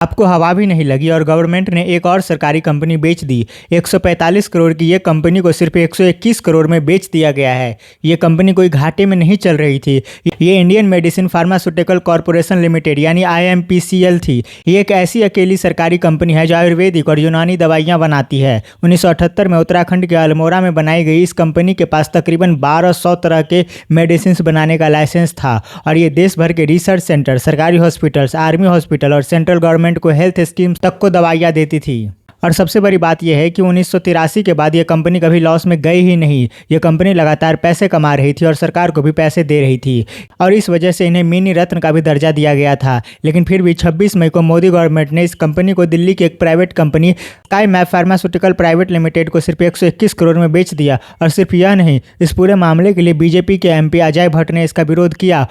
आपको हवा भी नहीं लगी और गवर्नमेंट ने एक और सरकारी कंपनी बेच दी। 145 करोड़ की ये कंपनी को सिर्फ 121 करोड़ में बेच दिया गया है। ये कंपनी कोई घाटे में नहीं चल रही थी। ये Indian medicine pharmaceutical corporation limited यानी IMPCL थी। ये एक ऐसी अकेली सरकारी कंपनी है जो आयुर्वेदिक और यूनानी दवाइयाँ बनाती है। 1978 में उत्तराखंड के अल्मोड़ा में बनाई गई इस कंपनी के पास तकरीबन 1200 तरह के मेडिसिन बनाने का लाइसेंस था और ये देश भर के रिसर्च सेंटर, सरकारी हॉस्पिटल्स, आर्मी हॉस्पिटल और सेंट्रल गवर्नमेंट को हेल्थ स्कीम तक को दवाइयाँ देती थी। और सबसे बड़ी बात यह है कि 1983 के बाद यह कंपनी कभी लॉस में गई ही नहीं। यह कंपनी लगातार पैसे कमा रही थी और सरकार को भी पैसे दे रही थी और इस वजह से इन्हें मिनी रत्न का भी दर्जा दिया गया था। लेकिन फिर भी 26 मई को मोदी गवर्नमेंट ने इस कंपनी को दिल्ली की एक private company sky map pharmaceutical private limited को सिर्फ 121 करोड़ में बेच दिया। और सिर्फ यह नहीं, इस पूरे मामले के लिए बीजेपी के MP अजय भट्ट ने इसका विरोध किया।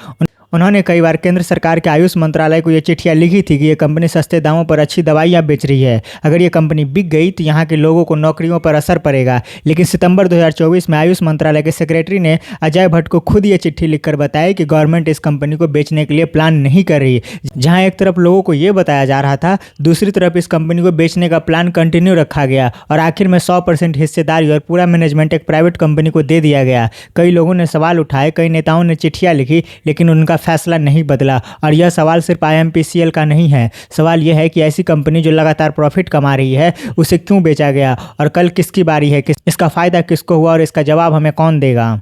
उन्होंने कई बार केंद्र सरकार के आयुष मंत्रालय को ये चिट्ठियां लिखी थी कि ये कंपनी सस्ते दामों पर अच्छी दवाइयां बेच रही है। अगर ये कंपनी बिक गई तो यहाँ के लोगों को नौकरियों पर असर पड़ेगा। लेकिन सितंबर 2024 में आयुष मंत्रालय के सेक्रेटरी ने अजय भट्ट को खुद ये चिट्ठी लिखकर बताया कि गवर्नमेंट इस कंपनी को बेचने के लिए प्लान नहीं कर रही। जहाँ एक तरफ लोगों को ये बताया जा रहा था, दूसरी तरफ इस कंपनी को बेचने का प्लान कंटिन्यू रखा गया और आखिर में 100% हिस्सेदारी और पूरा मैनेजमेंट एक प्राइवेट कंपनी को दे दिया गया। कई लोगों ने सवाल उठाए, कई नेताओं ने चिट्ठियाँ लिखी, लेकिन उनका फैसला नहीं बदला। और यह सवाल सिर्फ IMPCL का नहीं है। सवाल यह है कि ऐसी कंपनी जो लगातार प्रॉफिट कमा रही है उसे क्यों बेचा गया और कल किसकी बारी है, इसका फायदा किसको हुआ और इसका जवाब हमें कौन देगा।